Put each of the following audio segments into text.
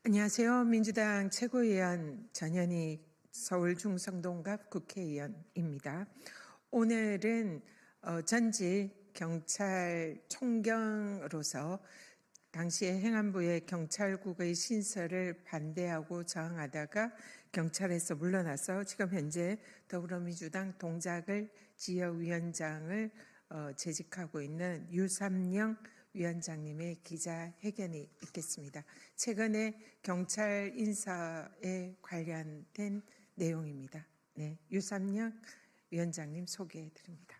안녕하세요. 민주당 최고위원 전현희 서울 충성동갑 국회의원입니다. 오늘은 전직 경찰총경으로서 당시에 행안부의 경찰국의 신설을 반대하고 저항하다가 경찰에서 물러나서 지금 현재 더불어민주당 동작을 지역위원장을 재직하고 있는 유삼영 위원장님의 기자회견이 있겠습니다. 최근에 경찰 인사에 관련된 내용입니다. 네, 유삼영 위원장님 소개해 드립니다.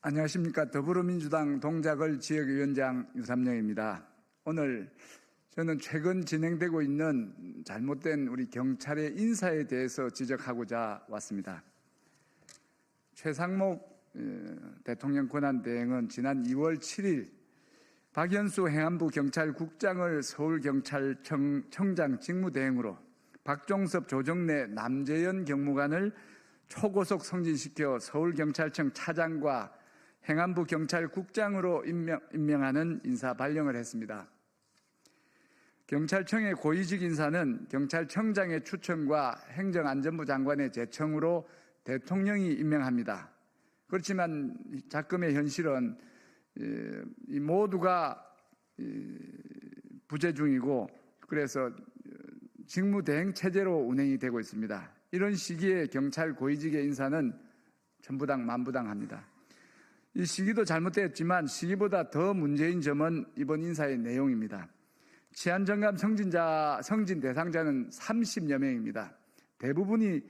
안녕하십니까. 더불어민주당 동작을 지역위원장 유삼영입니다. 오늘 저는 최근 진행되고 있는 잘못된 우리 경찰의 인사에 대해서 지적하고자 왔습니다. 최상목 대통령 권한대행은 지난 2월 7일 박연수 행안부 경찰국장을 서울경찰청장 직무대행으로 박종섭 조정래 남재현 경무관을 초고속 승진시켜 서울경찰청 차장과 행안부 경찰국장으로 임명하는 인사 발령을 했습니다. 경찰청의 고위직 인사는 경찰청장의 추천과 행정안전부 장관의 제청으로 대통령이 임명합니다. 그렇지만 작금의 현실은 이 모두가 부재 중이고 그래서 직무대행 체제로 운행이 되고 있습니다. 이런 시기에 경찰 고위직의 인사는 천부당 만부당합니다. 이 시기도 잘못되었지만 시기보다 더 문제인 점은 이번 인사의 내용입니다. 치안정감 승진 대상자는 30여 명입니다. 대부분이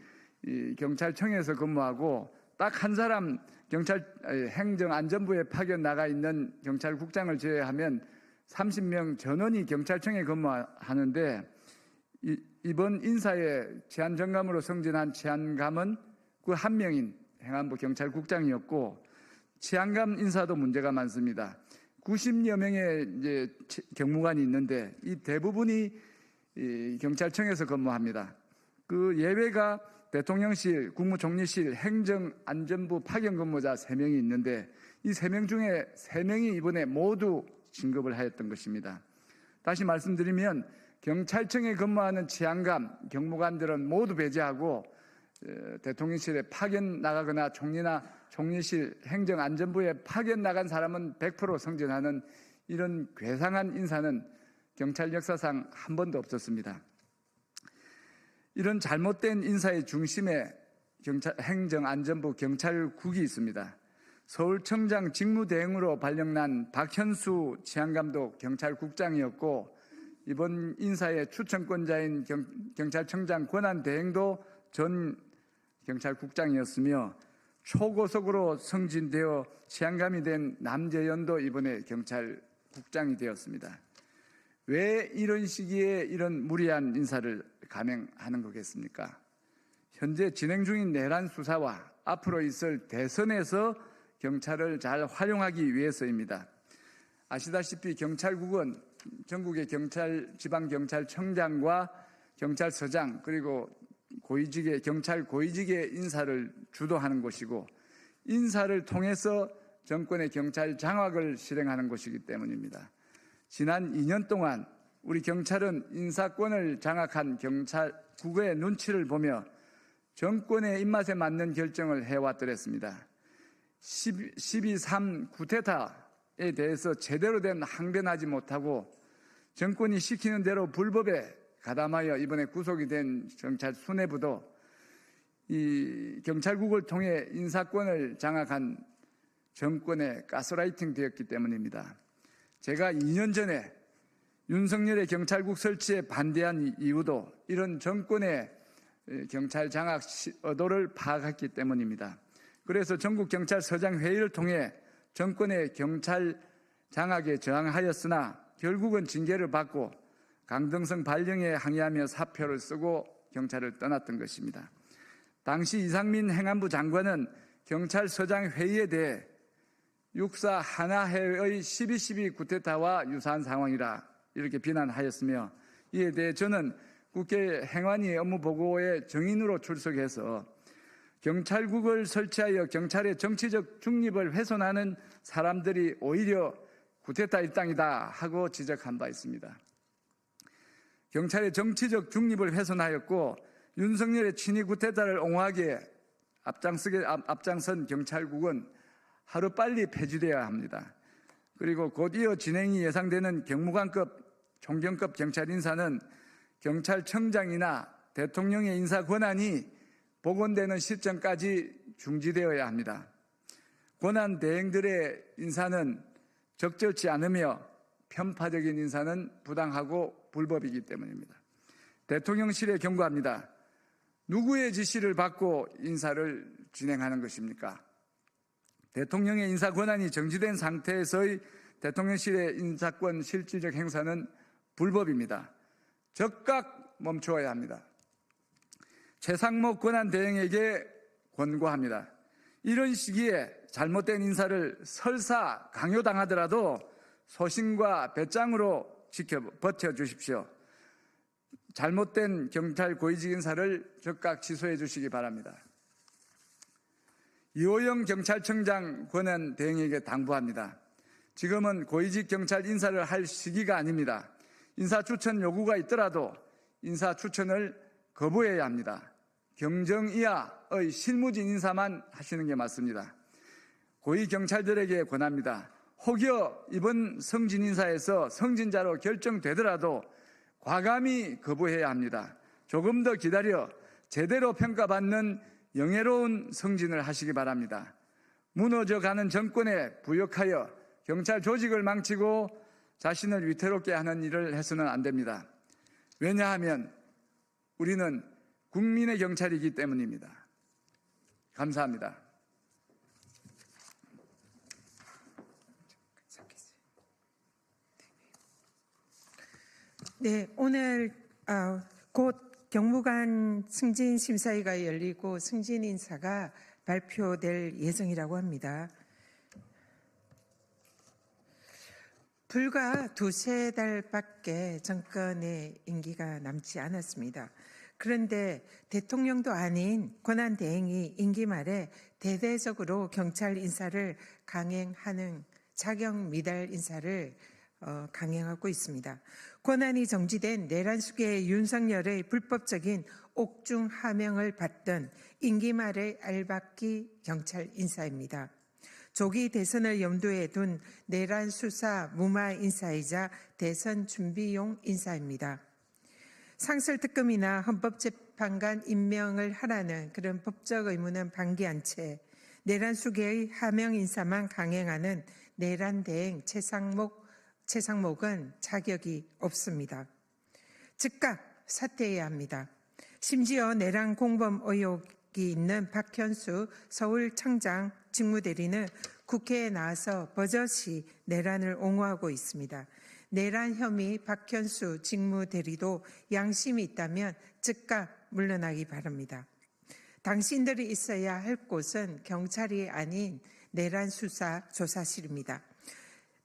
경찰청에서 근무하고 딱 한 사람 행정안전부에 파견 나가 있는 경찰국장을 제외하면 30명 전원이 경찰청에 근무하는데 이번 인사에 치안정감으로 승진한 치안감은 그 한 명인 행안부 경찰국장이었고 치안감 인사도 문제가 많습니다. 90여 명의 경무관이 있는데 이 대부분이 경찰청에서 근무합니다. 그 예외가 대통령실, 국무총리실, 행정안전부 파견 근무자 3명이 있는데 이 3명 중에 3명이 이번에 모두 진급을 하였던 것입니다. 다시 말씀드리면 경찰청에 근무하는 치안감, 경무관들은 모두 배제하고 대통령실에 파견 나가거나 총리나 총리실, 행정안전부에 파견 나간 사람은 100% 승진하는 이런 괴상한 인사는 경찰 역사상 한 번도 없었습니다. 이런 잘못된 인사의 중심에 행정안전부 경찰국이 있습니다. 서울청장 직무대행으로 발령난 박현수 치안감독 경찰국장이었고 이번 인사의 추천권자인 경찰청장 권한대행도 전 경찰국장이었으며 초고속으로 승진되어 치안감이 된 남재현도 이번에 경찰국장이 되었습니다. 왜 이런 시기에 이런 무리한 인사를 감행하는 거겠습니까? 현재 진행 중인 내란 수사와 앞으로 있을 대선에서 경찰을 잘 활용하기 위해서입니다. 아시다시피 경찰국은 전국의 지방경찰청장과 경찰서장 그리고 경찰 고위직의 인사를 주도하는 곳이고 인사를 통해서 정권의 경찰 장악을 실행하는 곳이기 때문입니다. 지난 2년 동안 우리 경찰은 인사권을 장악한 경찰국의 눈치를 보며 정권의 입맛에 맞는 결정을 해왔더랬습니다. 12.3 쿠데타에 대해서 제대로 된 항변하지 못하고 정권이 시키는 대로 불법에 가담하여 이번에 구속이 된 경찰 수뇌부도 이 경찰국을 통해 인사권을 장악한 정권의 가스라이팅 되었기 때문입니다. 제가 2년 전에 윤석열의 경찰국 설치에 반대한 이유도 이런 정권의 경찰 장악 의도를 파악했기 때문입니다. 그래서 전국경찰서장 회의를 통해 정권의 경찰 장악에 저항하였으나 결국은 징계를 받고 강등성 발령에 항의하며 사표를 쓰고 경찰을 떠났던 것입니다. 당시 이상민 행안부 장관은 경찰서장 회의에 대해 육사 하나회의 12.12 쿠데타와 유사한 상황이라 이렇게 비난하였으며 이에 대해 저는 국회 행안위 업무보고에 정인으로 출석해서 경찰국을 설치하여 경찰의 정치적 중립을 훼손하는 사람들이 오히려 쿠데타 일당이다 하고 지적한 바 있습니다. 경찰의 정치적 중립을 훼손하였고 윤석열의 친위 쿠데타를 옹호하기에 앞장선 경찰국은 하루빨리 폐지되어야 합니다. 그리고 곧 이어 진행이 예상되는 경무관급, 총경급 경찰 인사는 경찰청장이나 대통령의 인사 권한이 복원되는 시점까지 중지되어야 합니다. 권한 대행들의 인사는 적절치 않으며 편파적인 인사는 부당하고 불법이기 때문입니다. 대통령실에 경고합니다. 누구의 지시를 받고 인사를 진행하는 것입니까? 대통령의 인사 권한이 정지된 상태에서의 대통령실의 인사권 실질적 행사는 불법입니다. 즉각 멈추어야 합니다. 최상목 권한 대행에게 권고합니다. 이런 시기에 잘못된 인사를 설사 강요당하더라도 소신과 배짱으로 버텨주십시오. 잘못된 경찰 고위직 인사를 즉각 취소해 주시기 바랍니다. 이호영 경찰청장 권한 대행에게 당부합니다. 지금은 고위직 경찰 인사를 할 시기가 아닙니다. 인사 추천 요구가 있더라도 인사 추천을 거부해야 합니다. 경정 이하의 실무진 인사만 하시는 게 맞습니다. 고위 경찰들에게 권합니다. 혹여 이번 승진 인사에서 승진자로 결정되더라도 과감히 거부해야 합니다. 조금 더 기다려 제대로 평가받는 영예로운 승진을 하시기 바랍니다. 무너져가는 정권에 부역하여 경찰 조직을 망치고 자신을 위태롭게 하는 일을 해서는 안 됩니다. 왜냐하면 우리는 국민의 경찰이기 때문입니다. 감사합니다. 네, 오늘 곧 경무관 승진 심사위가 열리고 승진 인사가 발표될 예정이라고 합니다. 불과 두세 달밖에 정권의 임기가 남지 않았습니다. 그런데 대통령도 아닌 권한대행이 임기 말에 대대적으로 경찰 인사를 강행하는 자격 미달 인사를 강행하고 있습니다. 권한이 정지된 내란수계의 윤석열의 불법적인 옥중 하명을 받던 임기 말의 알박기 경찰 인사입니다. 조기 대선을 염두에 둔 내란 수사 무마 인사이자 대선 준비용 인사입니다. 상설특검이나 헌법재판관 임명을 하라는 그런 법적 의무는 방기한 채 내란 수계의 하명 인사만 강행하는 내란 대행 최상목은 자격이 없습니다. 즉각 사퇴해야 합니다. 심지어 내란 공범 의혹이 있는 박현수 서울청장 직무대리는 국회에 나와서 버젓이 내란을 옹호하고 있습니다. 내란 혐의 박현수 직무대리도 양심이 있다면 즉각 물러나기 바랍니다. 당신들이 있어야 할 곳은 경찰이 아닌 내란 수사 조사실입니다.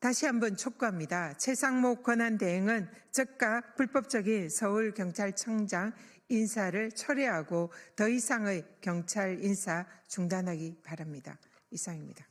다시 한번 촉구합니다. 최상목 권한대행은 즉각 불법적인 서울경찰청장 인사를 철회하고 더 이상의 경찰 인사 중단하기 바랍니다. 이상입니다.